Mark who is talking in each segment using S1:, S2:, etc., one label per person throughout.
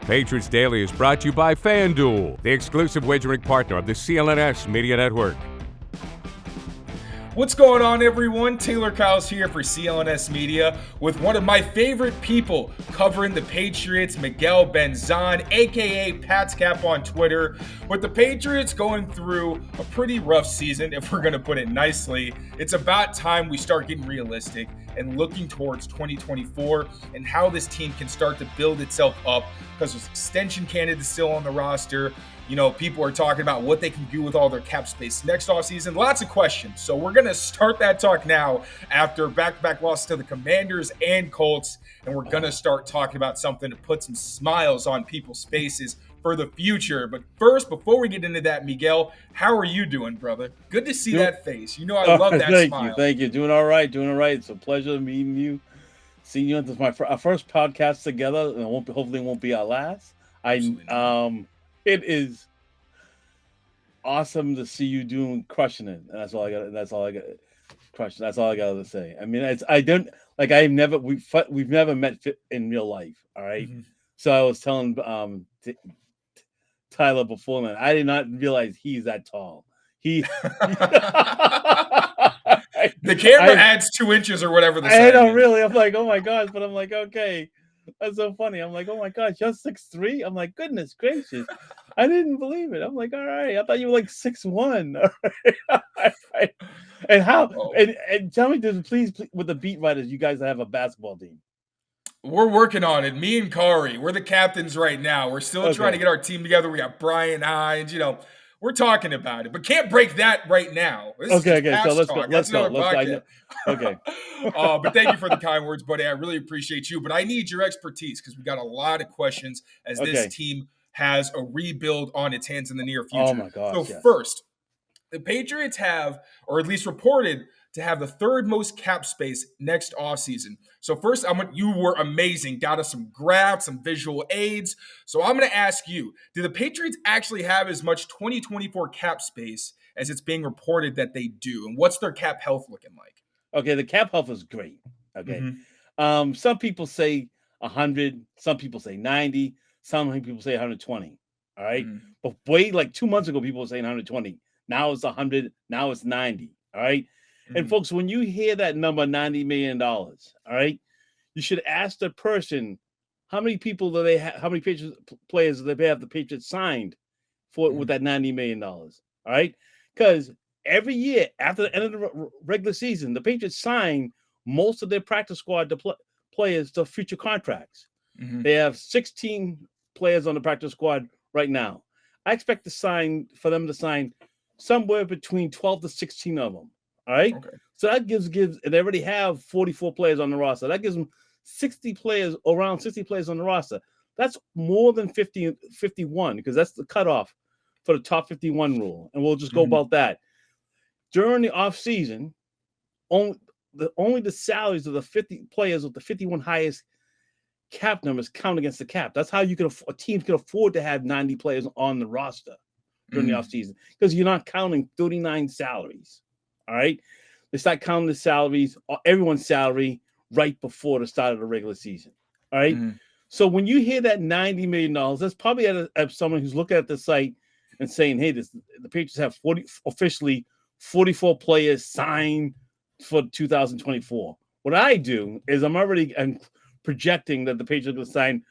S1: Patriots Daily is brought to you by FanDuel, the exclusive wagering partner of the CLNS Media Network.
S2: What's going on, everyone? Tayler Kyles here for CLNS Media with one of my favorite people covering the Patriots, Miguel Benzan, aka Pats Cap on Twitter. With the Patriots going through a pretty rough season, if we're going to put it nicely, it's about time we start getting realistic and looking towards 2024 and how this team can start to build itself up, because there's extension candidates still on the roster. You know, people are talking about what they can do with all their cap space next offseason. Lots of questions. So we're going to start that talk now after back-to-back losses to the Commanders and Colts. And we're going to start talking about something to put some smiles on people's faces for the future. But first, before we get into that, Miguel, how are you doing, brother? Good to see that face. You know, I love that smile.
S3: Thank you. Doing all right. It's a pleasure meeting you. Seeing you. This is our first podcast together, and hopefully it won't be our last. It is awesome to see you crushing it. And that's all I got to say. I mean, we've never met in real life. All right. Mm-hmm. So I was telling Tyler before that I did not realize he's that tall. The
S2: camera adds 2 inches or whatever.
S3: I don't really. I'm like, oh my gosh, but I'm like, okay. That's so funny. I'm like, oh my gosh, you're 6'3"? I'm like, goodness gracious. I didn't believe it. I'm like, all right. I thought you were like 6'1". All right. And how? Oh. And tell me, please, with the beat writers, you guys have a basketball team.
S2: We're working on it. Me and Kari, we're the captains right now. We're still trying to get our team together. We got Brian Hines, we're talking about it, but can't break that right now.
S3: Okay. So let's go. Okay.
S2: But thank you for the kind words, buddy. I really appreciate you. But I need your expertise because we got a lot of questions as this team has a rebuild on its hands in the near future.
S3: Oh my gosh.
S2: So first, the Patriots have, or at least reported to have, the third most cap space next offseason. So first, you were amazing. Got us some graphs, some visual aids. So I'm going to ask you, do the Patriots actually have as much 2024 cap space as it's being reported that they do? And what's their cap health looking like?
S3: Okay, the cap health is great. Okay. Mm-hmm. Some people say 100. Some people say 90. Some people say 120. All right. Mm-hmm. But way like 2 months ago, people were saying 120. Now it's 100. Now it's 90. All right. Mm-hmm. And folks, when you hear that number, $90 million, all right, you should ask the person, how many people do they have? How many Patriots players do they have the Patriots signed for with that $90 million? All right. Because every year after the end of the regular season, the Patriots sign most of their practice squad players to future contracts. Mm-hmm. They have 16 players on the practice squad right now. I expect for them to sign somewhere between 12 to 16 of them. All right. Okay. So that gives, and they already have 44 players on the roster. That gives them around 60 players on the roster. That's more than 51, because that's the cutoff for the top 51 rule. And we'll just go about that. During the offseason, only the salaries of the 50 players with the 51 highest cap numbers count against the cap. That's how a team can afford to have 90 players on the roster during the offseason, because you're not counting 39 salaries. All right. They start counting the salaries, everyone's salary, right before the start of the regular season. All right. Mm-hmm. So when you hear that $90 million, that's probably at someone who's looking at the site and saying, hey, the Patriots have officially 44 players signed for 2024. What I do is I'm projecting that the Patriots are going to sign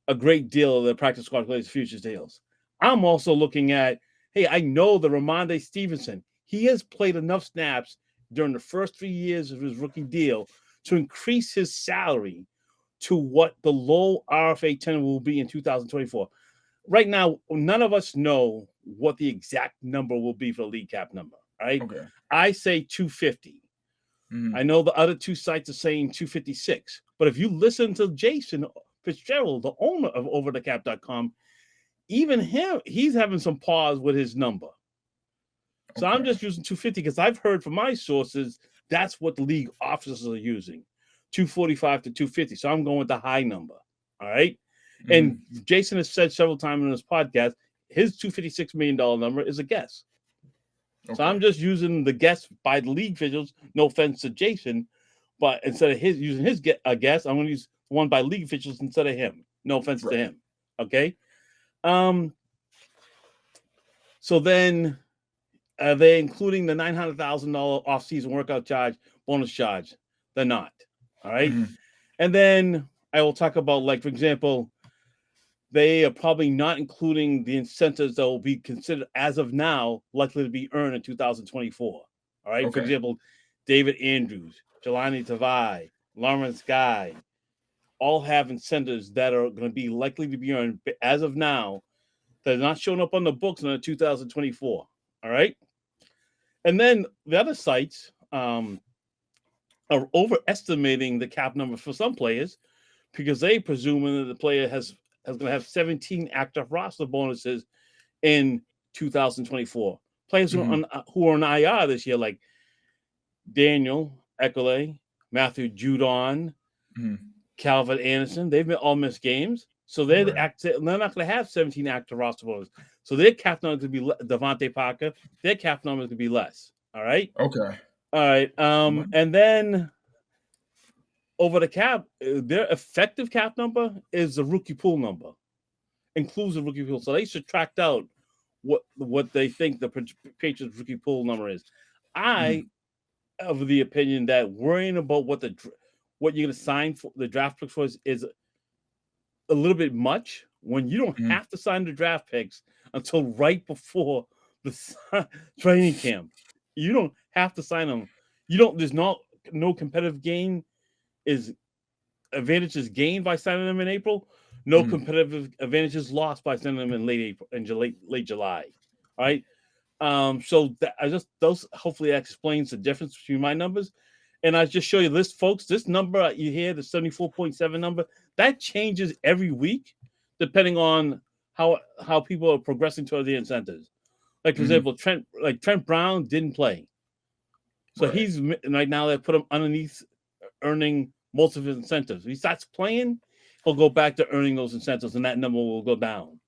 S3: a great deal of the practice squad players' future deals. I'm also looking at, hey, I know the Ramondre Stevenson. He has played enough snaps during the first 3 years of his rookie deal to increase his salary to what the low RFA 10 will be in 2024. Right now, none of us know what the exact number will be for the league cap number. Right? Okay. I say 250. Mm-hmm. I know the other two sites are saying 256. But if you listen to Jason Fitzgerald, the owner of overthecap.com, even him, he's having some pause with his number. So I'm just using 250 because I've heard from my sources that's what the league officers are using, 245 to 250. So I'm going with the high number. All right. Mm-hmm. And Jason has said several times in this podcast, his $256 million number is a guess. Okay. So I'm just using the guess by the league officials. No offense to Jason, but instead of using his guess, I'm going to use one by league officials instead of him. No offense to him. Okay. So then are they including the $900,000 off-season workout charge, bonus charge? They're not. All right.
S2: Mhm.
S3: And then I will talk about, like, for example, they are probably not including the incentives that will be considered as of now likely to be earned in 2024. All right. For
S2: Okay.
S3: example, David Andrews, Jelani Tavai, Lawrence Guy, all have incentives that are going to be likely to be earned as of now that are not showing up on the books in 2024. All right. And then the other sites are overestimating the cap number for some players because they presuming that the player is going to have 17 active roster bonuses in 2024. Players who are on IR this year, like Daniel Eckerle, Matthew Judon, Calvin Anderson, they've been all missed games. So they're not going to have 17 active roster bonuses. So their cap number is going to be Devontae Parker. Their cap number is going to be less. All right.
S2: Okay.
S3: All right. And then over the cap, their effective cap number is the rookie pool number, includes the rookie pool. So they subtract out what they think the Patriots rookie pool number is. I of the opinion that worrying about what you're going to sign for the draft picks for is a little bit much when you don't have to sign the draft picks until right before the training camp. You don't have to sign them. There's no competitive gain advantages gained by signing them in April. No competitive advantages lost by signing them in late April and late July. All right. So those hopefully explains the difference between my numbers. And I just show you this, folks. This number you hear, the 74.7 number, that changes every week depending on how people are progressing toward the incentives. Like, for example, Trent Brown didn't play. So he's right now, they put him underneath earning most of his incentives. If he starts playing, he'll go back to earning those incentives, and that number will go down.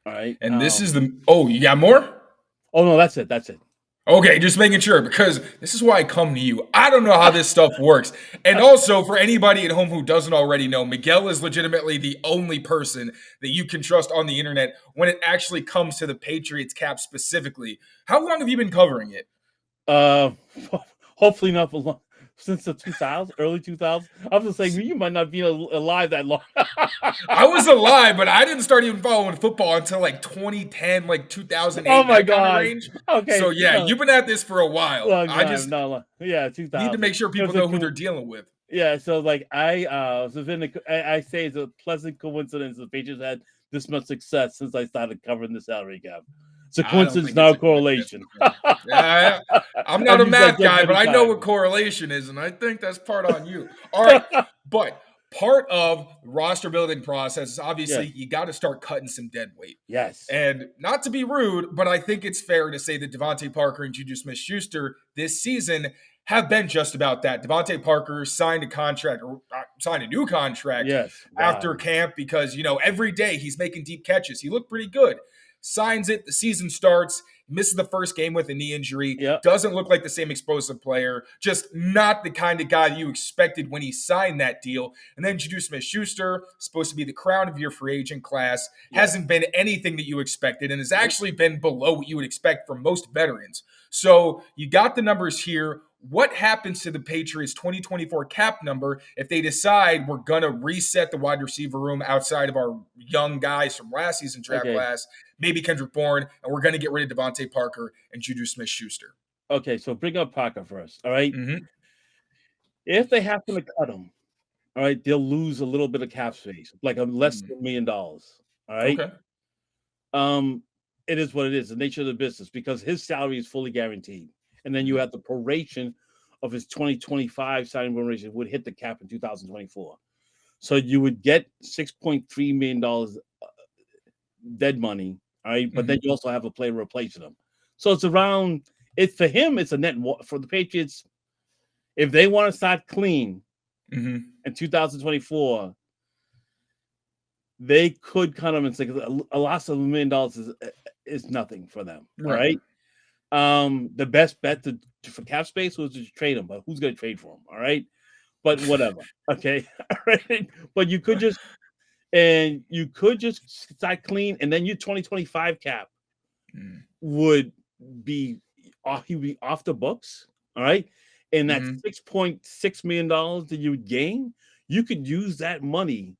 S3: All right.
S2: And this is you got more?
S3: Oh, no, that's it.
S2: Okay, just making sure, because this is why I come to you. I don't know how this stuff works. And also, for anybody at home who doesn't already know, Miguel is legitimately the only person that you can trust on the internet when it actually comes to the Patriots cap specifically. How long have you been covering it?
S3: Hopefully not for long. Since the 2000s, early 2000s. I was just saying, you might not be alive that long.
S2: I was alive, but I didn't start even following football until like 2010, like 2008.
S3: Oh my God!
S2: Range.
S3: Okay.
S2: So yeah, you've been at this for a while.
S3: I just 2000.
S2: Need to make sure people know who they're dealing with.
S3: Yeah. So like I say it's a pleasant coincidence the Patriots had this much success since I started covering the salary cap. It's a coincidence, not a correlation.
S2: Yeah, I'm not a math guy, but I know what correlation is, and I think that's part on you. All right, but part of the roster building process is obviously you got to start cutting some dead weight.
S3: Yes.
S2: And not to be rude, but I think it's fair to say that Devontae Parker and Juju Smith-Schuster this season have been just about that. Devontae Parker signed a new contract after camp because, every day he's making deep catches. He looked pretty good. Signs it, the season starts, misses the first game with a knee injury, doesn't look like the same explosive player, just not the kind of guy you expected when he signed that deal. And then Juju Smith-Schuster, supposed to be the crown of your free agent class, hasn't been anything that you expected and has actually been below what you would expect from most veterans. So you got the numbers here. What happens to the Patriots' 2024 cap number if they decide we're going to reset the wide receiver room outside of our young guys from last season's draft class, maybe Kendrick Bourne, and we're going to get rid of Devontae Parker and Juju Smith-Schuster?
S3: Okay, so bring up Parker first, all right? If they happen to cut him, all right, they'll lose a little bit of cap space, like less than $1 million, all right? Okay. It is what it is, the nature of the business, because his salary is fully guaranteed. And then you have the proration of his 2025 signing proration would hit the cap in 2024. So you would get $6.3 million dead money, all right? But then you also have a player replacing him. So it's for him, it's a net for the Patriots. If they want to start clean in 2024, they could cut him and say a loss of $1 million is nothing for them, right? The best bet for cap space was to trade him, but who's going to trade for him? All right, but whatever. Okay, all right. But you could just And you could just start clean, and then your 2025 cap would be off. He would be off the books. All right. And that $6.6 million that you would gain, you could use that money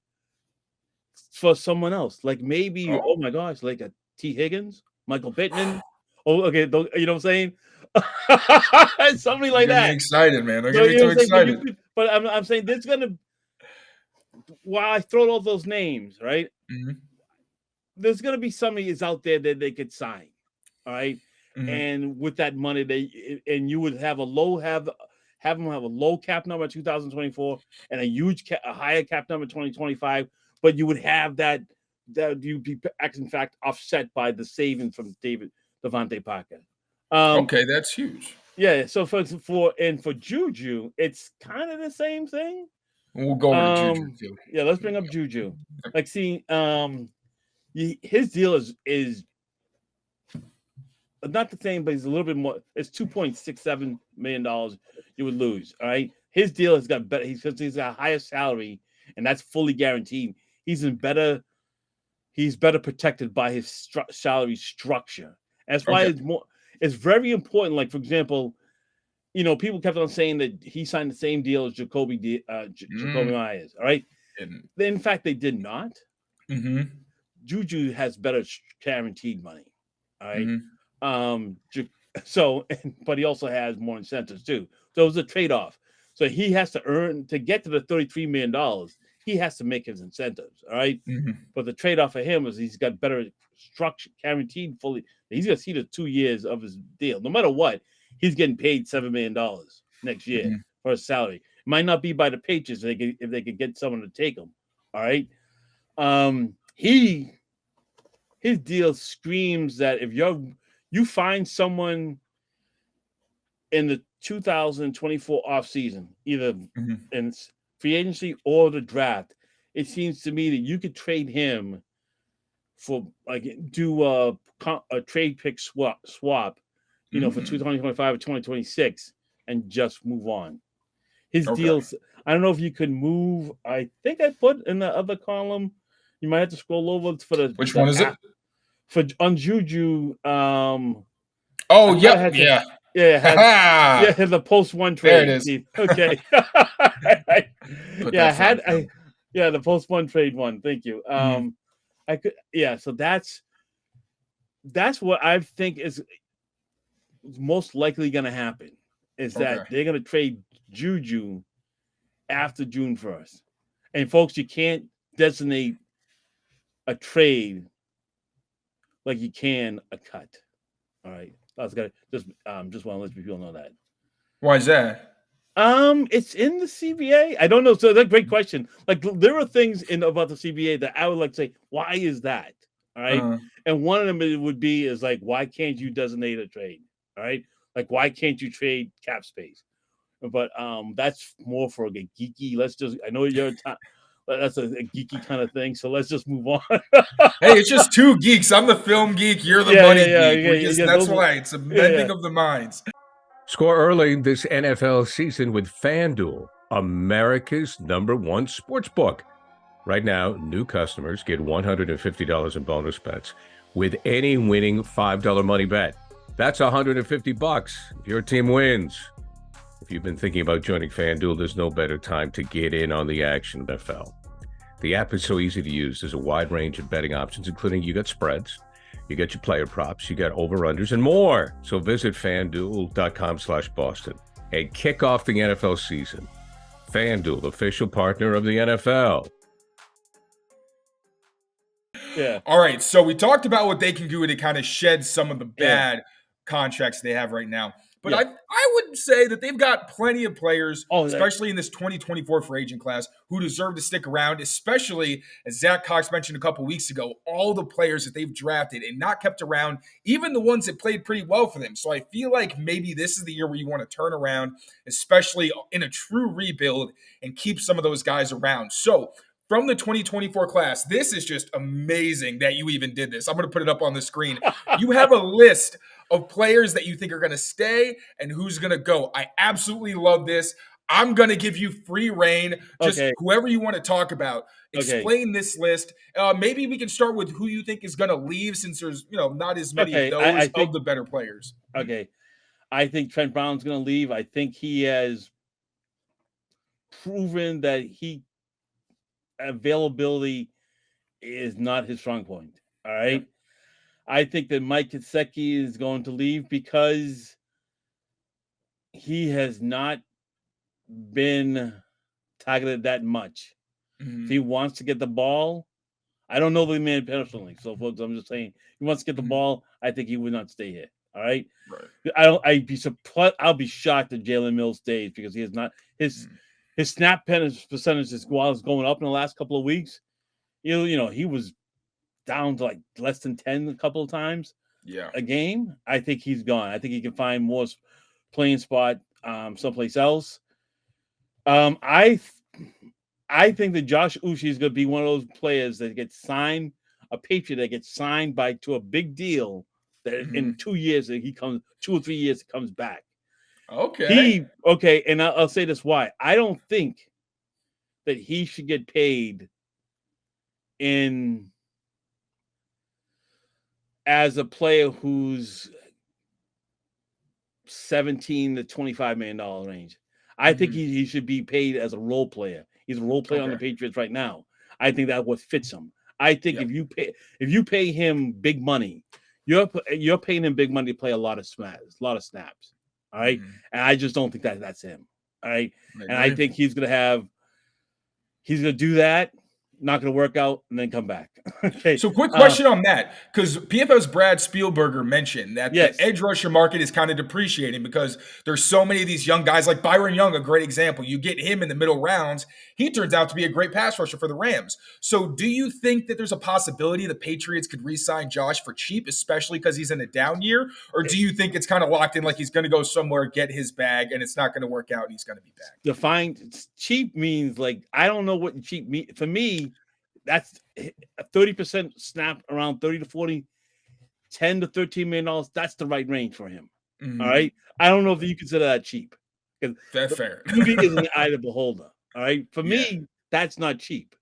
S3: for someone else. Like maybe, oh my gosh, like a T. Higgins, Michael Pittman. Oh, okay. You know what I'm saying? Somebody like that.
S2: Excited, man. I'm getting too excited.
S3: But I'm saying there's gonna, while I throw all those names, right? There's gonna be somebody is out there that they could sign, all right. And with that money, you would have have them have a low cap number 2024 and a higher cap number 2025. But you would have that you'd be in fact offset by the savings from Devontae Parker.
S2: Okay, that's huge.
S3: Yeah. So for Juju, it's kind of the same thing.
S2: We'll go over Juju too.
S3: Yeah, let's bring up Juju. Like, see, his deal is not the same, but he's a little bit more. It's $2.67 million you would lose. All right, his deal has got better. He's got a higher salary, and that's fully guaranteed. He's better protected by his salary structure. That's why it's very important. Like, for example, people kept on saying that he signed the same deal as Jacoby Myers. All right, in fact, they did not. Juju has better guaranteed money. All right. But he also has more incentives too. So it's a trade-off. So he has to earn to get to the $33 million. He has to make his incentives. All right. But the trade-off for him is he's got better structure, guaranteed fully. He's going to see the 2 years of his deal. No matter what, he's getting paid $7 million next year for his salary. It might not be by the Patriots if they could get someone to take him. All right. His deal screams that if you find someone in the 2024 offseason, either in free agency or the draft, it seems to me that you could trade him for do a trade pick swap, for 2025 or 2026 and just move on. His deals, I don't know if you could move. I think I put in the other column. You might have to scroll over for the.
S2: Which one is it?
S3: On Juju.
S2: Yeah.
S3: The post one trade.
S2: There it is.
S3: Okay. The post one trade one. Thank you. So that's what I think is most likely going to happen. Is that they're going to trade Juju after June 1st. And folks, you can't designate a trade like you can a cut. All right. I was gonna just want to let people know that.
S2: Why is that?
S3: It's in the CBA. I don't know. So that's a great question. Like, there are things about the CBA that I would like to say, why is that? All right. And one of them is like, why can't you designate a trade? All right. Like, why can't you trade cap space? But that's more for a geeky. I know you're that's a geeky kind of thing. So let's just move on.
S2: Hey, it's just two geeks. I'm the film geek. You're the money geek. That's why it's a bending of the minds.
S1: Score early this NFL season with FanDuel, America's #1 sportsbook. Right now, new customers get $150 in bonus bets with any winning $5 money bet. That's $150 if your team wins. If you've been thinking about joining FanDuel, there's no better time to get in on the action, NFL. The app is so easy to use. There's a wide range of betting options, including you got spreads, you got your player props, you got over-unders, and more. So visit FanDuel.com/Boston and kick off the NFL season. FanDuel, official partner of the NFL.
S3: Yeah.
S2: All right. So we talked about what they can do to kind of shed some of the bad contracts they have right now. But I would say that they've got plenty of players, especially in this 2024 free agent class, who deserve to stick around, especially, as Zach Cox mentioned a couple weeks ago, all the players that they've drafted and not kept around, even the ones that played pretty well for them. So I feel like maybe this is the year where you want to turn around, especially in a true rebuild, and keep some of those guys around. So from the 2024 class, this is just amazing that you even did this. I'm going to put it up on the screen. You have a list of players that you think are going to stay and who's going to go. I absolutely love this. I'm going to give you free reign. Just
S3: Okay.
S2: whoever you want to talk about. Explain this list. Maybe we can start with who you think is going to leave, since there's not as many of those
S3: I think,
S2: of the better players.
S3: Okay. I think Trent Brown's going to leave. I think he has proven that availability is not his strong point. All right. Yeah. I think that Mike Gesicki is going to leave because he has not been targeted that much. If he wants to get the ball, I don't know the man personally, so folks, I'm just saying, he wants to get the ball. I think he would not stay here. All right. I'd be surprised. I'll be shocked if Jalen Mills stays, because he has not his snap percentage is going up in the last couple of weeks. He was down to like less than 10 a couple of times. A game. I think he's gone. I think he can find more playing spot someplace else. I think that Josh Uche is going to be one of those players that gets signed, a Patriot that gets signed to a big deal that in 2 years that he comes, 2 or 3 years, comes back.
S2: Okay.
S3: And I'll say this why. I don't think that he should get paid as a player who's $17 to $25 million range. I think he should be paid as a role player. He's a role player on the Patriots right now. I think that what fits him. I think if you pay him big money, you're paying him big money to play a lot of snaps. All right. And I just don't think that's him. All right. And I think he's gonna do that, not going to work out, and then come back. Okay.
S2: So quick question on that, because PFF's Brad Spielberger mentioned that the edge rusher market is kind of depreciating because there's so many of these young guys, like Byron Young, a great example. You get him in the middle rounds. He turns out to be a great pass rusher for the Rams. So do you think that there's a possibility the Patriots could re-sign Josh for cheap, especially because he's in a down year? Or do you think it's kind of locked in, like he's going to go somewhere, get his bag, and it's not going to work out and he's going to be back?
S3: Defined cheap means, like, I don't know what cheap means. For me, that's a 30% snap, around 30 to 40, $10 to $13 million. That's the right range for him. All right. I don't know if you consider that cheap.
S2: That's fair.
S3: Beauty is in the eye of the beholder. All right. For me, that's not cheap,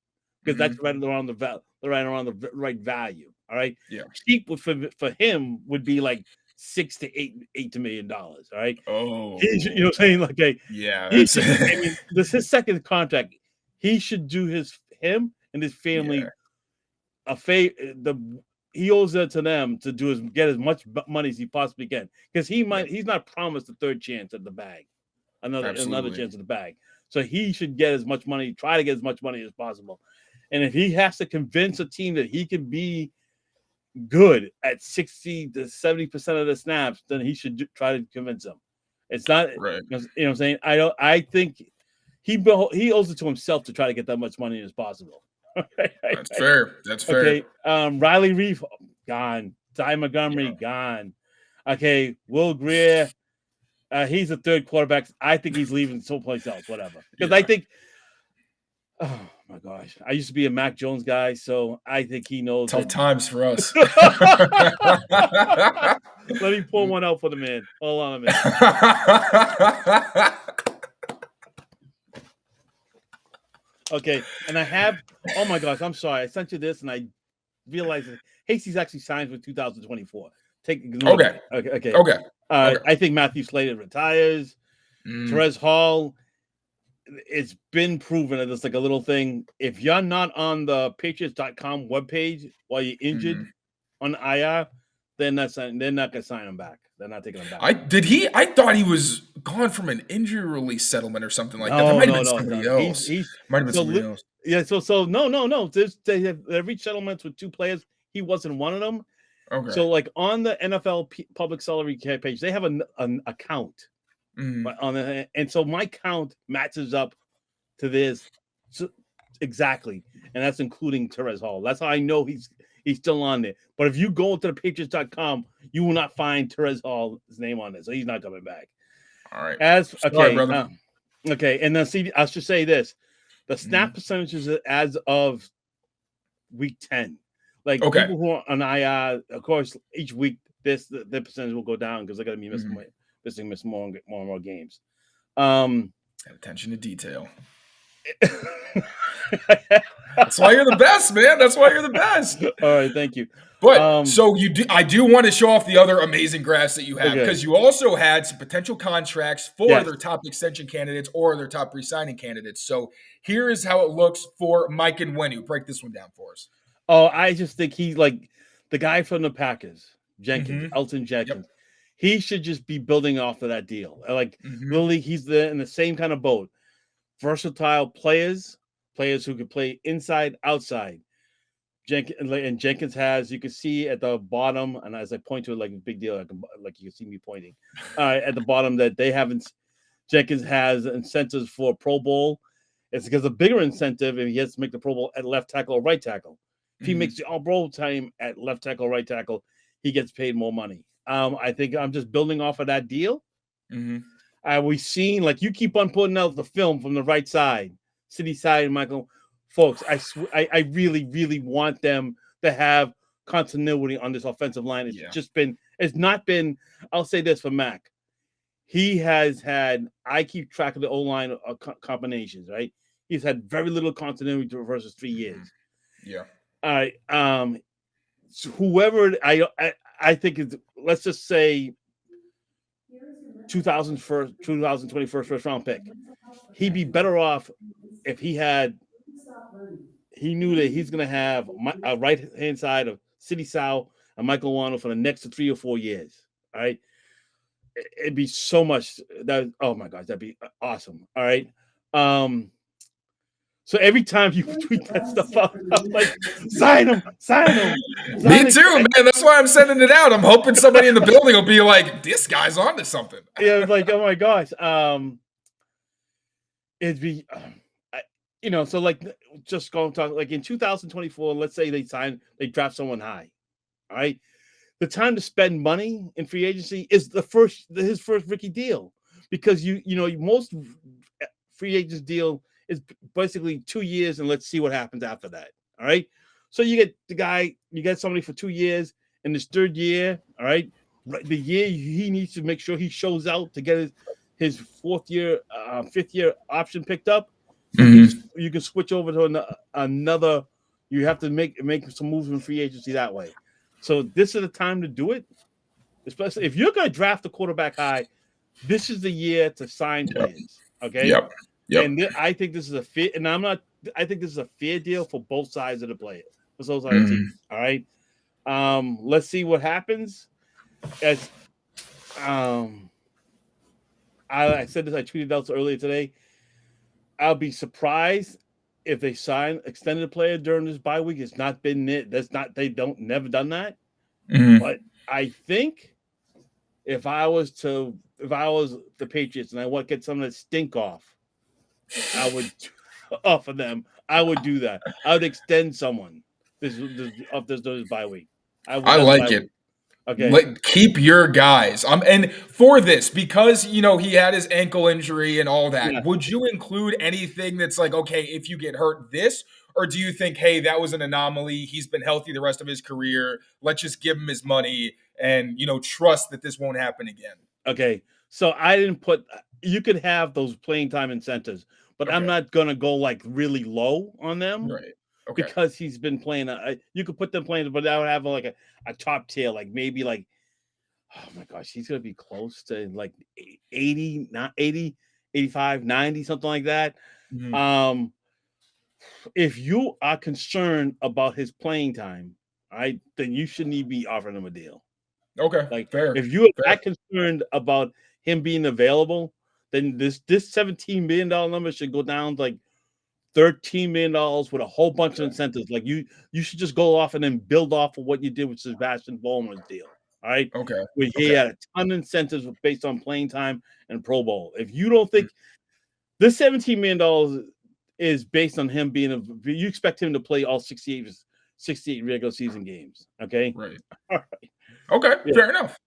S3: because that's right around the right value. All right.
S2: Yeah.
S3: Cheap for him would be like $6 to $8 million. All right.
S2: Oh,
S3: you know what I'm saying? Like,
S2: this
S3: is his second contract. He should do him and his family a favor. He owes it to them to get as much money as he possibly can, because he's not promised a third chance at the bag, another chance at the bag. So he should get as much money, try to get as much money as possible. And if he has to convince a team that he can be good at 60 to 70% of the snaps, then he should try to convince them. It's not
S2: right.
S3: You know what I'm saying? I think he owes it to himself to try to get that much money as possible.
S2: That's fair.
S3: Okay. Riley Reef, gone. Ty Montgomery, gone. Okay. Will Greer, he's a third quarterback. I think he's leaving someplace else, whatever. Because I think, oh my gosh, I used to be a Mac Jones guy, so I think he knows.
S2: Tough times for us.
S3: Let me pull one out for the man. Hold on a minute. Okay, and I have. Oh my gosh, I'm sorry. I sent you this, and I realized that Hasty's actually signed for 2024. Okay. I think Matthew Slater retires. Terez Hall. It's been proven that it's like a little thing. If you're not on the Patriots.com webpage while you're injured on IR, they're not going to sign him back. They're not taking him back.
S2: I thought he was gone from an injury release settlement or something like that. That might have been somebody else. Might have been somebody else.
S3: Yeah, so no. They reached settlements with 2 players. He wasn't one of them.
S2: Okay.
S3: So, like, on the NFL public salary cap page, they have an account. And so my count matches up to this exactly, and that's including Terez Hall. That's how I know he's still on there. But if you go to the Patriots.com, you will not find Terez Hall's name on there, so he's not coming back.
S2: All right.
S3: Brother. Okay, and then see, I should say this: the snap percentages as of week 10. Like, people who are on IR, of course, each week the percentage will go down because they're going to be missing more and more games.
S2: Attention to detail. That's why you're the best, man. That's why you're the best.
S3: All right, thank you.
S2: But so I do want to show off the other amazing graphs that you have, because you also had some potential contracts for their top extension candidates or their top re-signing candidates. So here is how it looks for Mike and Wenu. Break this one down for us.
S3: Oh, I just think he's like the guy from the Packers, Jenkins, Elton Jenkins. Yep. He should just be building off of that deal. Like literally, he's in the same kind of boat. Versatile players who can play inside, outside. Jenkins has, you can see at the bottom, and as I point to it like a big deal, like you can see me pointing at the bottom, that they haven't. Jenkins has incentives for Pro Bowl. It's because a bigger incentive if he has to make the Pro Bowl at left tackle or right tackle. If he makes the All-Pro time at left tackle, right tackle, he gets paid more money. I think I'm just building off of that deal. We've seen, like, you keep on putting out the film from the right side, city side, Michael. Folks, I really, really want them to have continuity on this offensive line. It's not been, I'll say this for Mac. He has had, I keep track of the O-line combinations, right? He's had very little continuity versus 3 years.
S2: Yeah.
S3: All right. So whoever I think is, let's just say 2021 first round pick. He'd be better off if he knew that he's going to have a right hand side of City South and Michael Wano for the next 3 or 4 years. All right. It'd be so much that, oh my gosh, that'd be awesome. All right. So every time you tweet that stuff out, I'm like, sign him.
S2: Me too, man. That's why I'm sending it out. I'm hoping somebody in the building will be like, this guy's onto something.
S3: Yeah, like, oh my gosh. It'd be, so like, just going to talk, like in 2024, let's say they draft someone high. All right. The time to spend money in free agency is his first rookie deal, because most free agents deal is basically 2 years, and let's see what happens after that. All right. So you get somebody for 2 years, in his third year. All right. The year he needs to make sure he shows out to get his fifth year option picked up. You can switch over to another. You have to make some moves in free agency that way. So this is the time to do it, especially if you're going to draft a quarterback high. This is the year to sign players. Okay.
S2: Yep.
S3: And I think this is a fair, and I think this is a fair deal for both sides of the player, for both sides of the team. All right. Let's see what happens. As I said this, I tweeted out earlier today. I'll be surprised if they extended a player during this bye week. It's not been it. Never done that. But I think if I was the Patriots and I want to get some of that stink off, I would offer them. I would do that. I would extend someone this bye week. I like it.
S2: Okay. Keep your guys. And for this, because he had his ankle injury and all that, would you include anything that's like, okay, if you get hurt this, or do you think, hey, that was an anomaly, he's been healthy the rest of his career, let's just give him his money and trust that this won't happen again?
S3: Okay. So I didn't you could have those playing time incentives, but I'm not gonna go like really low on them.
S2: Right.
S3: Okay. Because he's been playing. You could put them playing, but I would have like a top tier, like maybe like, oh my gosh, he's gonna be close to like 80, not 80, 85, 90, something like that. If you are concerned about his playing time, right, then you shouldn't be offering him a deal.
S2: Okay,
S3: like
S2: fair.
S3: If you are that concerned about him being available, then this $17 million number should go down to like $13 million with a whole bunch of incentives. Like you should just go off and then build off of what you did with Sebastian Vollmer's deal. All right.
S2: Okay.
S3: Where he had a ton of incentives based on playing time and Pro Bowl. If you don't think this $17 million is based on him you expect him to play all 68 regular season games. Okay.
S2: Right.
S3: All right.
S2: Okay. Fair enough.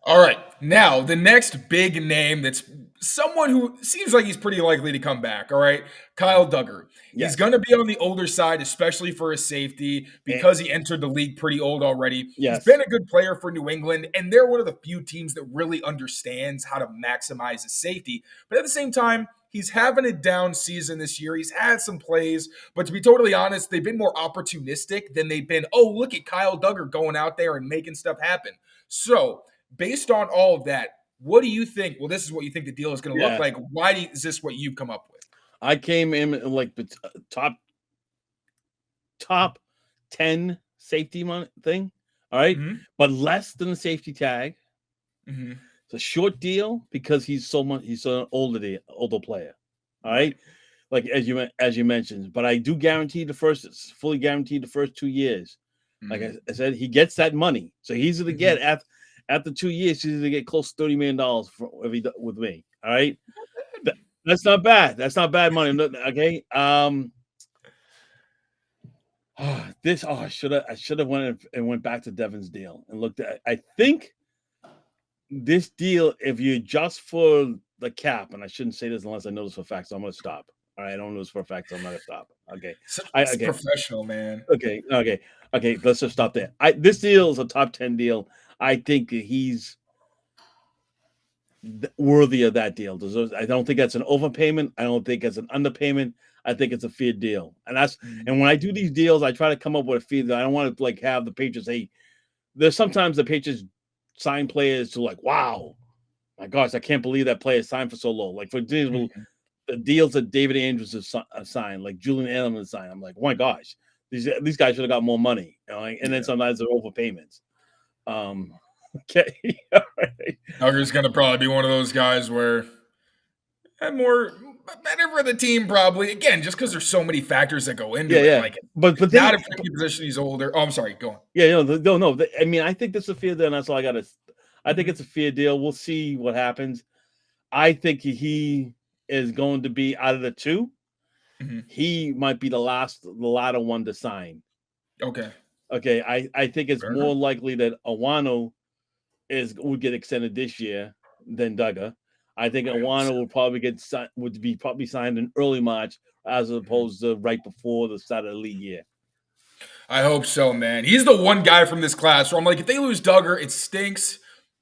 S2: All right. Now, the next big name that's someone who seems like he's pretty likely to come back, all right? Kyle Duggar. He's going to be on the older side, especially for his safety, because he entered the league pretty old already. He's been a good player for New England, and they're one of the few teams that really understands how to maximize his safety. But at the same time, He's having a down season this year. He's had some plays, but to be totally honest, they've been more opportunistic than they've been, oh, look at Kyle Duggar going out there and making stuff happen. So based on all of that, what do you think? Well, this is what you think the deal is going to look like. Why is this what you've come up with?
S3: I came in like the top 10 safety thing. All right. But less than the safety tag. It's a short deal because he's an older player. All right. Like as you mentioned, but I do guarantee fully guaranteed the first 2 years. Like I said, he gets that money. So he's going to get after 2 years, he's going to get close to $30 million with me. All right. That's not bad. That's not bad money. Okay. I should have went back to Devin's deal and looked at. I think this deal, if you adjust for the cap, and I shouldn't say this unless I know this for a fact, so I'm going to stop. All right, I don't know this for a fact, so I'm going to stop. Okay,
S2: it's professional, man.
S3: Okay. Let's just stop there. This deal is a top 10 deal. I think he's worthy of that deal. I don't think that's an overpayment. I don't think it's an underpayment. I think it's a fair deal. And when I do these deals, I try to come up with a fee that I don't want to like have the Patriots say. There's sometimes the Patriots sign players to like, wow, my gosh, I can't believe that player signed for so low. Like for example, the deals that David Andrews has signed, like Julian Edelman signed. I'm like, oh my gosh, these guys should have got more money. You know? And then sometimes they're overpayments. Okay. All right.
S2: Duggar's going to probably be one of those guys where better for the team, probably. Again, just because there's so many factors that go into it. Like,
S3: but
S2: not a tricky position. He's older. Oh, I'm sorry. Go on.
S3: Yeah, no. I mean, I think this is a fair deal. And that's all I got to. I think it's a fair deal. We'll see what happens. I think he is going to be out of the two. He might be the latter one to sign.
S2: Okay.
S3: I think it's more likely that Awano would get extended this year than Duggar. I think Awano will probably be signed in early March as opposed to right before the start of the league year.
S2: I hope so, man. He's the one guy from this class where I'm like, if they lose Duggar, it stinks.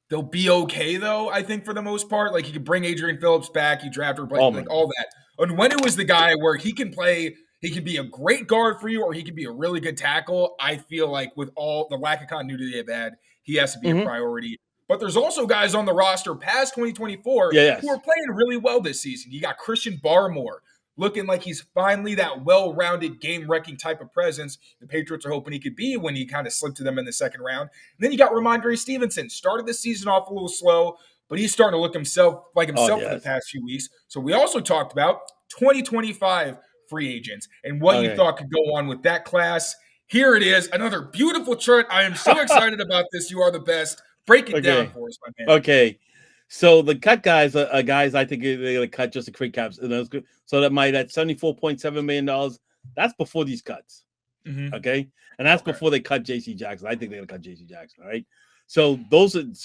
S2: They'll be okay, though, I think, for the most part. Like, you could bring Adrian Phillips back. You draft her, all that. And when it was the guy where he can play, he can be a great guard for you or he can be a really good tackle, I feel like with all the lack of continuity they've had, he has to be a priority. But there's also guys on the roster past 2024 who are playing really well this season. You got Christian Barmore looking like he's finally that well-rounded, game-wrecking type of presence the Patriots are hoping he could be when he kind of slipped to them in the second round. And then you got Ramondre Stevenson. Started the season off a little slow, but he's starting to look like himself for the past few weeks. So we also talked about 2025 free agents and what you thought could go on with that class. Here it is, another beautiful chart. I am so excited about this. You are the best. Break it down for us, my man.
S3: Okay. So the cut guys are guys I think they're going to cut just to create caps. So that $74.7 million, that's before these cuts. Okay. And that's before they cut J.C. Jackson. I think they're going to cut J.C. Jackson. All right. So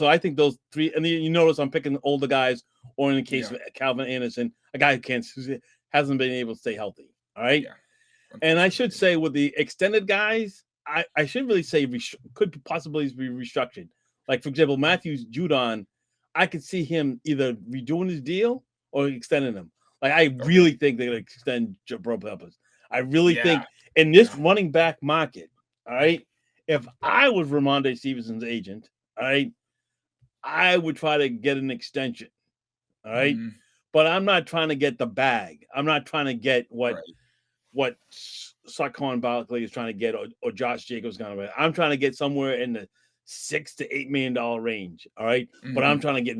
S3: I think those three, and you notice I'm picking older guys, or in the case of Calvin Anderson, a guy who hasn't been able to stay healthy. All right. Yeah. And I should say with the extended guys, I should really say could possibly be restructured. Like, for example, Matthew Judon, I could see him either redoing his deal or extending him. Like, I really think they're going to extend Jabril Peppers. I really think in this running back market, all right, if I was Ramondre Stevenson's agent, all right, I would try to get an extension, all right? But I'm not trying to get the bag. I'm not trying to get what Saquon Barkley is trying to get or Josh Jacobs going to get. I'm trying to get somewhere in the $6 to $8 million range. All right. But I'm trying to get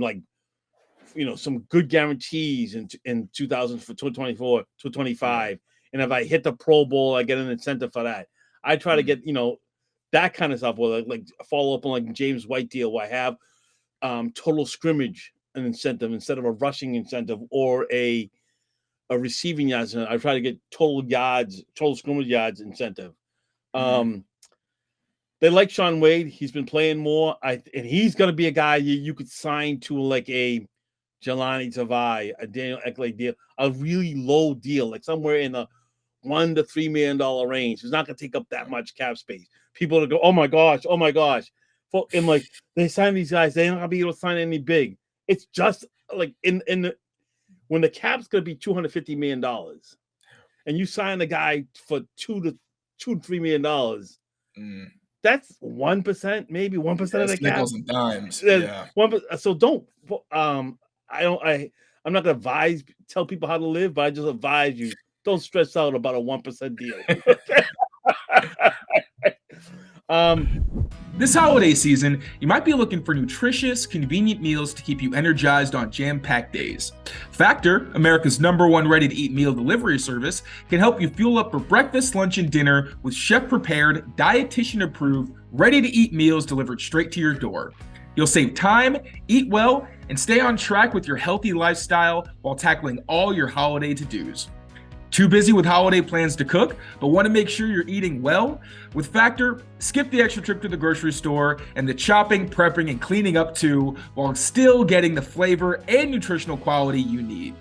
S3: some good guarantees in 2024, 2025. And if I hit the Pro Bowl, I get an incentive for that. I try to get, that kind of stuff with like follow up on like James White deal where I have total scrimmage an incentive instead of a rushing incentive or a receiving yards. I try to get total scrimmage yards incentive. They like Sean Wade. He's been playing more. And he's going to be a guy you could sign to like a Jelani Tavai, a Daniel Eklund deal, a really low deal, like somewhere in the $1 to $3 million range. He's not going to take up that much cap space. People will go, oh my gosh. And like they sign these guys, they're not going to be able to sign any big. It's just like when the cap's going to be $250 million, and you sign a guy for $2 to $3 million, that's 1%, maybe 1% of the cap.
S2: Nickels and dimes. Yeah.
S3: 1%. So don't. I'm not going to tell people how to live, but I just advise you, don't stress out about a 1% deal.
S4: This holiday season, you might be looking for nutritious, convenient meals to keep you energized on jam-packed days. Factor, America's #1 ready-to-eat meal delivery service, can help you fuel up for breakfast, lunch, and dinner with chef-prepared, dietitian-approved, ready-to-eat meals delivered straight to your door. You'll save time, eat well, and stay on track with your healthy lifestyle while tackling all your holiday to-dos. Too busy with holiday plans to cook, but want to make sure you're eating well? With Factor, skip the extra trip to the grocery store and the chopping, prepping, and cleaning up too, while still getting the flavor and nutritional quality you need.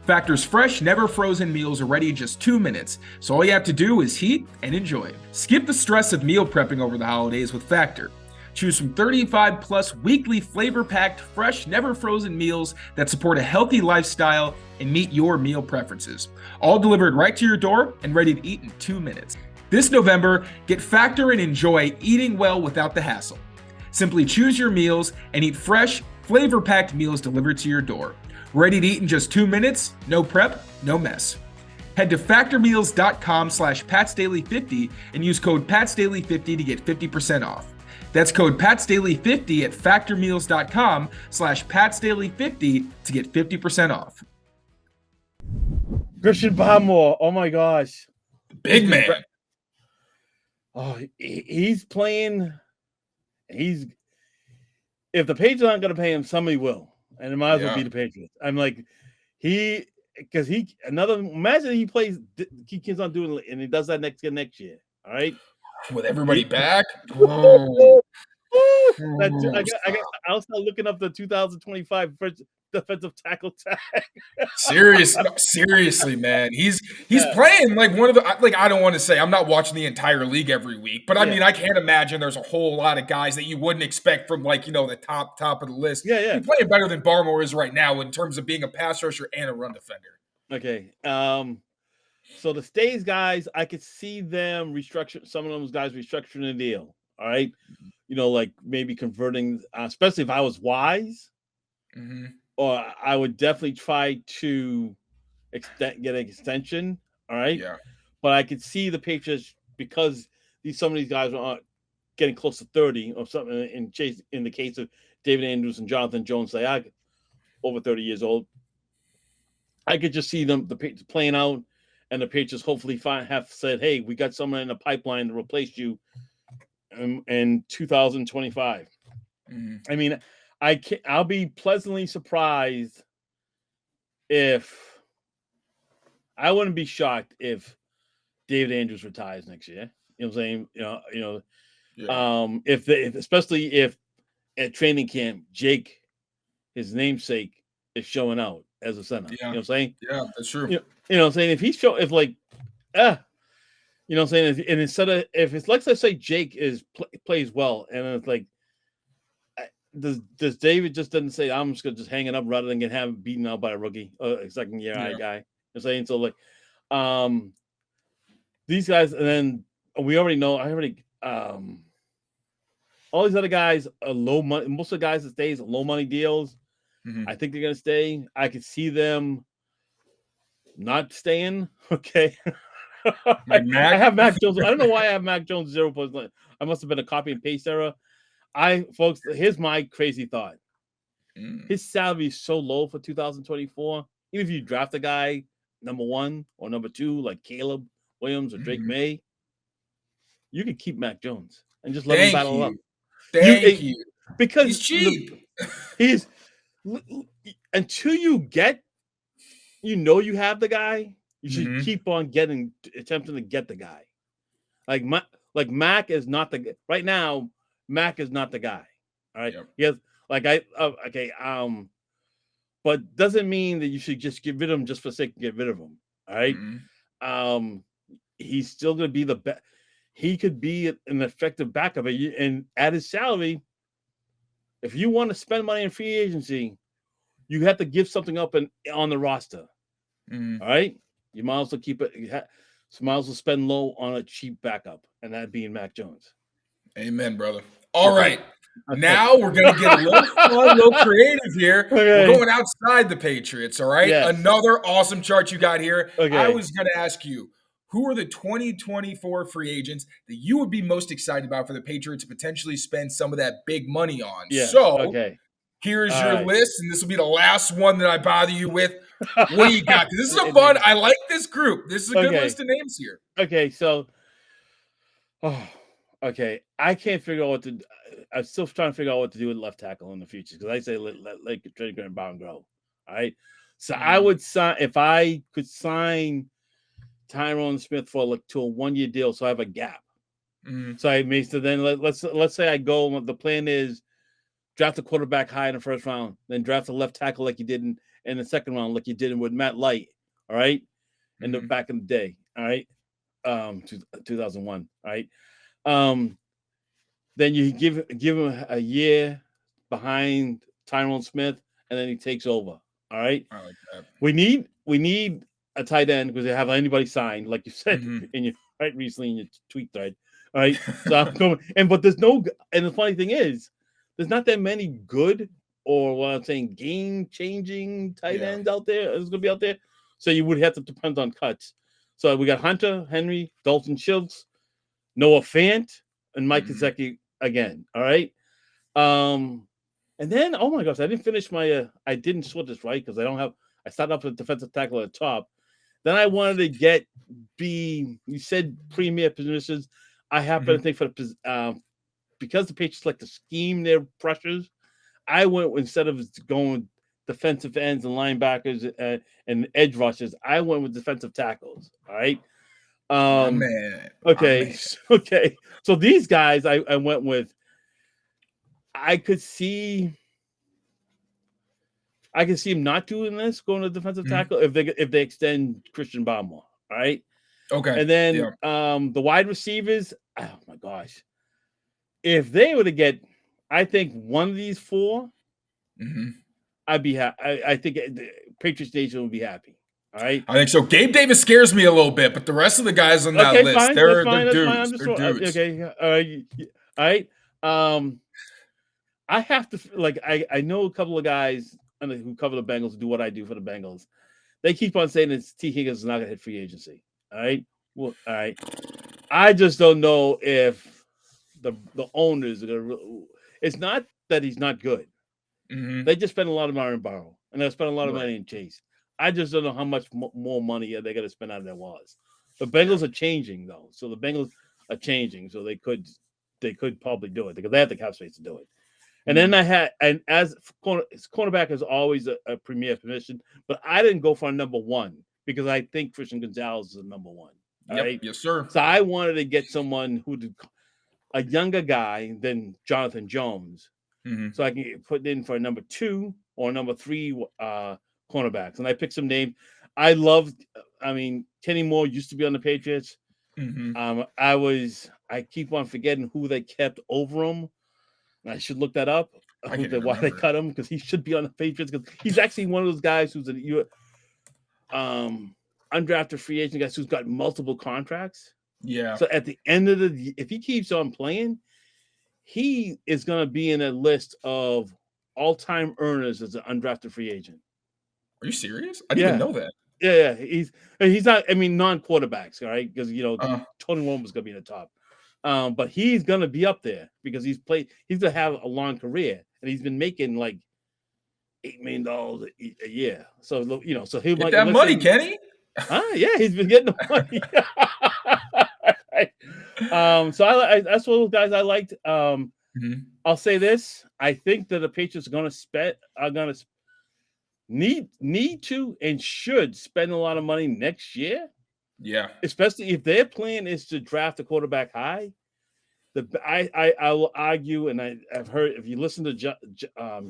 S4: Factor's fresh, never frozen meals are ready in just 2 minutes, so all you have to do is heat and enjoy. Skip the stress of meal prepping over the holidays with Factor. Choose from 35 plus weekly flavor-packed, fresh, never frozen meals that support a healthy lifestyle and meet your meal preferences. All delivered right to your door and ready to eat in 2 minutes. This November, get Factor and enjoy eating well without the hassle. Simply choose your meals and eat fresh, flavor-packed meals delivered to your door. Ready to eat in just 2 minutes? No prep, no mess. Head to factormeals.com/PatsDaily50 and use code PatsDaily50 to get 50% off. That's code PatsDaily50 at factormeals.com/PatsDaily50 to get 50% off.
S3: Christian Barmore, oh my gosh.
S2: Big man.
S3: Oh, he's playing. If the Patriots aren't going to pay him, somebody will. And it might as well be the Patriots. I'm like, imagine he keeps on doing it, and he does that next year. All right.
S2: With everybody back.
S3: I'll start looking up the 2025 first defensive tackle tag.
S2: Seriously, man. He's playing like one of the, like, I don't want to say, I'm not watching the entire league every week, but I mean, I can't imagine there's a whole lot of guys that you wouldn't expect from, like, the top of the list.
S3: Yeah.
S2: He's playing better than Barmore is right now in terms of being a pass rusher and a run defender.
S3: Okay. So the Stays guys, I could see them restructure, some of those guys restructuring the deal. All right. Like maybe converting, especially if I was wise, or I would definitely try to get an extension. All right.
S2: Yeah.
S3: But I could see the Patriots, because some of these guys are getting close to 30 or something. In the case of David Andrews and Jonathan Jones, they are over 30 years old. I could just see the Patriots playing out. And the Patriots hopefully have said, "Hey, we got someone in the pipeline to replace you in 2025." I mean, I'll be pleasantly surprised I wouldn't be shocked if David Andrews retires next year. You know what I'm saying? Especially if at training camp, Jake, his namesake, is showing out as a center.
S2: Yeah.
S3: You know what I'm saying?
S2: Yeah, that's true.
S3: You know what I'm saying? If you know what I'm saying? And instead of, if it's, let's say Jake plays well, and it's like, does David just doesn't say, I'm just going to just hang it up rather than get him beaten out by a rookie, a second year guy? You know what I'm saying? So, like, these guys, and then we already know, all these other guys are low money. Most of the guys that stays low money deals. I think they're going to stay. I could see them not staying. Okay. I have Mac Jones. I don't know why I have Mac Jones 0 points. I must have been a copy and paste error. Folks, here's my crazy thought. His salary is so low for 2024. Even if you draft a guy number 1 or number 2, like Caleb Williams or Drake May, you can keep Mac Jones and just let him battle up.
S2: Thank you.
S3: Because
S2: he's cheap.
S3: He's until you get, you have the guy, you should keep on attempting to get the guy. Like Mac is not the right now. Mac is not the guy. All right. Yep. He has but doesn't mean that you should just get rid of him just for the sake of get rid of him. All right. He's still going to be the best. He could be an effective backup, and at his salary, if you want to spend money in free agency, you have to give something up on the roster. All right, you might as well keep it. So might as well spend low on a cheap backup, and that being Mac Jones.
S2: Amen, brother. All right. Now we're going to get a little fun, a little creative here. We're going outside the Patriots, all right?
S3: Yes.
S2: Another awesome chart you got here.
S3: Okay.
S2: I was going to ask you, who are the 2024 free agents that you would be most excited about for the Patriots to potentially spend some of that big money on?
S3: Yeah.
S2: So here's
S3: All
S2: your
S3: right.
S2: list, and this will be the last one that I bother you with. What do you got? This is a fun. I like this group. This is a good list of names here.
S3: Okay, so I can't figure out what to. I'm still trying to figure out what to do with left tackle in the future because I say let Trey Graham grow. All right, so I would sign if I could sign Tyron Smith for to a 1-year deal, so I have a gap. So I may then let's say I go. The plan is draft a quarterback high in the first round, then draft a left tackle like you did in the second round, like you did with Matt Light. All right, in the back in the day. All right, 2001. All right, then you give him a year behind Tyron Smith, and then he takes over. All right,
S2: I like that.
S3: We need a tight end because they have anybody signed, like you said in your recently in your tweet thread. All right, so I'm going, but there's no, and the funny thing is, there's not that many good or what I'm saying game-changing tight ends out there. It's going to be out there, so you would have to depend on cuts. So we got Hunter Henry, Dalton Schultz, Noah Fant, and Mike Gesicki again. All right, and then oh my gosh, I didn't finish my. I didn't sort this right because I started off with defensive tackle at the top. Then I wanted to you said premier positions. I happen to think for the because the Patriots like to scheme their pressures, I went instead of going defensive ends and linebackers and edge rushers, I went with defensive tackles. All right.
S2: Man.
S3: Okay. Okay. So these guys I went with. I could see him not doing this, going to defensive tackle if they extend Christian Barmore. All right.
S2: Okay.
S3: And then the wide receivers, oh my gosh. If they were to get, I think one of these four, I'd be happy. I think the Patriots Nation would be happy. All right.
S2: I think so. Gabe Davis scares me a little bit, but the rest of the guys on that list,
S3: fine,
S2: they're
S3: fine,
S2: dudes. They're dudes.
S3: Okay. All right. I have to I know a couple of guys who cover the Bengals do what I do for the Bengals. They keep on saying that T. Higgins is not going to hit free agency. All right. Well, all right. I just don't know if the owners are going to. It's not that he's not good. They just spend a lot of money on Burrow, and they spend a lot of money in Chase. I just don't know how much more money are they going to spend out of their wallets. The Bengals are changing though, so the Bengals are changing, so they could probably do it because they have the cap space to do it. And then as cornerback is always a premier position, but I didn't go for a number one because I think Christian Gonzalez is a number one. Right?
S2: Yes, sir.
S3: So I wanted to get someone a younger guy than Jonathan Jones, so I can put in for a number 2 or number 3 cornerbacks. And I picked some names. Kenny Moore used to be on the Patriots. I keep on forgetting who they kept over him. I should look that up. Why they cut him because he should be on the Patriots because he's actually one of those guys who's undrafted free agent guys who's got multiple contracts. Yeah. So at the end of if he keeps on playing, he is going to be in a list of all-time earners as an undrafted free agent.
S2: Are you serious? I didn't even know that.
S3: Yeah. He's not. I mean, non-quarterbacks, all right? Because Tony Romo's going to be in the top. But he's gonna be up there because he's gonna have a long career and he's been making like $8 million a year. So so he'll
S2: get that money, Kenny.
S3: Yeah, he's been getting the money. So that's one of those guys I liked. I'll say this: I think that the Patriots are gonna need to and should spend a lot of money next year. Yeah, especially if their plan is to draft a quarterback high. I will argue, and I've heard if you listen to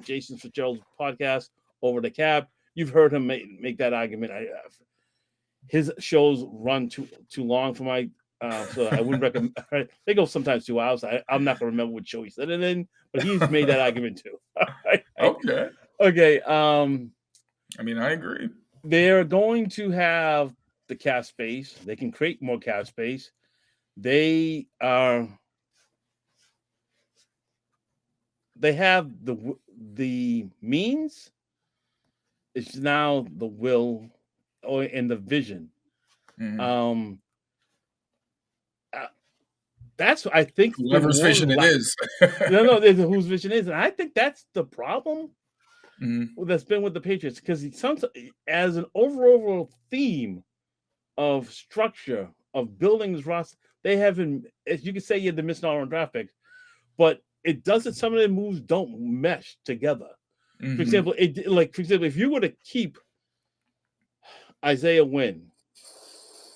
S3: Jason Fitzgerald's podcast Over the Cap, you've heard him make that argument. His shows run too long for my, so I wouldn't recommend. They go sometimes 2 hours. I'm not gonna remember what show he said it in, but he's made that argument too.
S2: Okay.
S3: Okay.
S2: I mean, I agree.
S3: They're going to have the cap space. They can create more cap space. They have the means. It's now the will and the vision.
S2: Mhm.
S3: That's I think
S2: Whoever's vision it is.
S3: no, whose vision is, and I think that's the problem that's been with the Patriots, because as an overall theme of structure of building this roster, they haven't. As you can say, you're the missing out on draft picks, but it doesn't. Some of their moves don't mesh together. For example, if you were to keep Isaiah Wynn,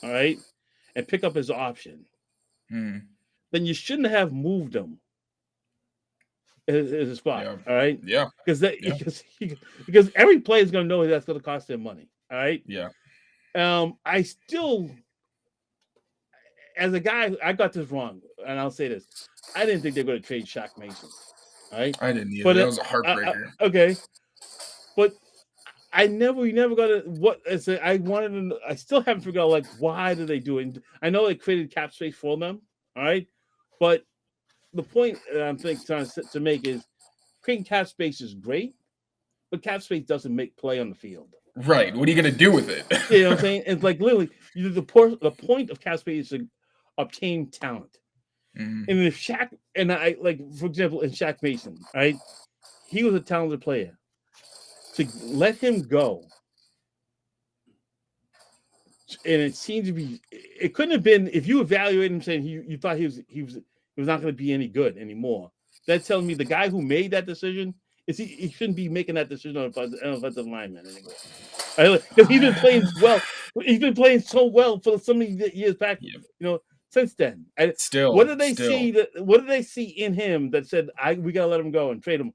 S3: all right, and pick up his option, then you shouldn't have moved him as a spot.
S2: Yeah.
S3: All right.
S2: Yeah.
S3: Because every player is going to know that's going to cost them money. All right.
S2: Yeah.
S3: I still, as a guy, I got this wrong, and I'll say this: I didn't think they were going to trade Shaq Mason. All right.
S2: I didn't either.
S3: But
S2: that was a heartbreaker.
S3: Okay. But we never got to what I said. I still haven't figured out, like, why did they do it? I know they created cap space for them. All right. But the point that I'm trying to make is creating cap space is great, but cap space doesn't make play on the field.
S2: Right. What are you going to do with it?
S3: You know what I'm saying? It's like literally the point of cap space is to obtain talent. And if Shaq, and I, like, for example, in Shaq Mason, right? He was a talented player. To let him go, and it seemed to be, it couldn't have been, if you evaluate him saying you thought he was not going to be any good anymore. That's telling me the guy who made that decision he shouldn't be making that decision on offensive lineman anymore. Because he's been playing well. He's been playing so well for so many years back.
S2: Yep.
S3: You know, since then. What did they see? What did they see in him that said, we gotta let him go and trade him?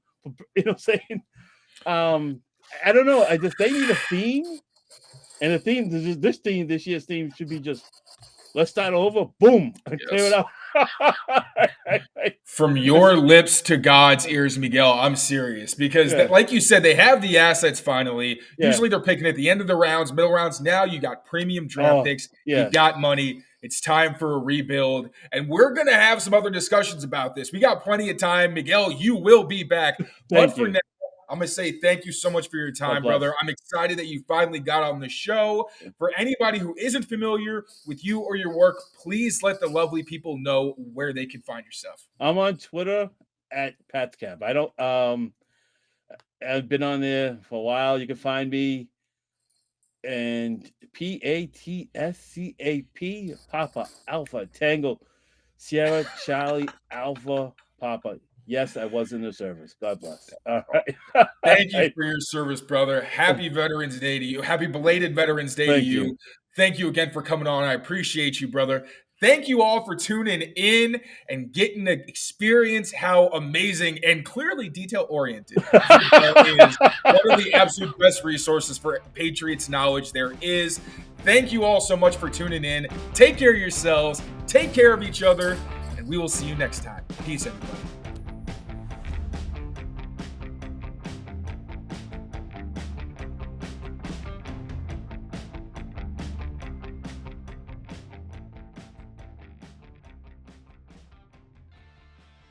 S3: You know what I'm saying? I don't know. They need a theme, and the theme this year's theme should be just, let's start over, boom, and clear it up.
S2: From your lips to God's ears, Miguel, I'm serious, because like you said, they have the assets finally. Usually they're picking at the end of the rounds, middle rounds. Now you got premium draft picks. You got money. It's time for a rebuild, and we're going to have some other discussions about this. We got plenty of time. Miguel, you will be back. But for now, I'm going to say thank you so much for your time, brother. I'm excited that you finally got on the show. For anybody who isn't familiar with you or your work, please let the lovely people know where they can find your stuff.
S3: I'm on Twitter at Pats Cap. I've been on there for a while. You can find me and PATSCAP Papa Alpha Tango Sierra Charlie Alpha Papa. Yes, I was in the service. God bless. All right.
S2: Thank you for your service, brother. Happy Veterans Day to you. Happy belated Veterans Day to you. Thank you again for coming on. I appreciate you, brother. Thank you all for tuning in and getting to experience how amazing and clearly detail-oriented football is. One of the absolute best resources for Patriots knowledge there is. Thank you all so much for tuning in. Take care of yourselves. Take care of each other. And we will see you next time. Peace, everybody.